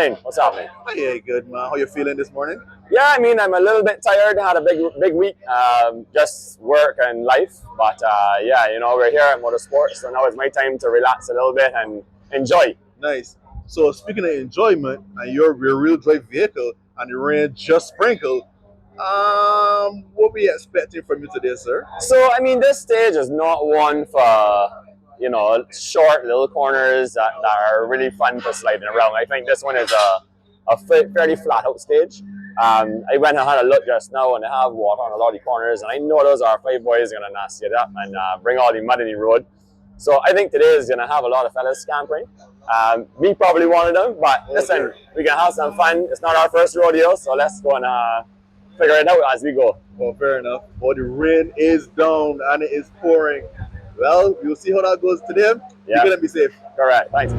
Hey, what's happening? Hey, good man. How you feeling this morning? Yeah, I mean, I'm a little bit tired. Had a big week, just work and life. But yeah, you know, we're here at Motorsports, so now it's my time to relax a little bit and enjoy. Nice. So speaking of enjoyment, and your rear-wheel drive vehicle, and the rain just sprinkled. What we expecting from you today, sir? So, I mean, this stage is not one for, you know, short little corners that are really fun for sliding around. I think this one is a fairly flat out stage. I went and had a look just now, and they have water on a lot of the corners, and I know those R5 boys are going to nasty it up and bring all the mud in the road. So I think today is going to have a lot of fellas scampering. Me probably one of them, but listen, we can have some fun. It's not our first rodeo, so let's go and figure it out as we go. Well, fair enough. Well, the rain is down and it is pouring. Well, we'll see how that goes today. Yeah. You're gonna be safe. Correct. Thanks.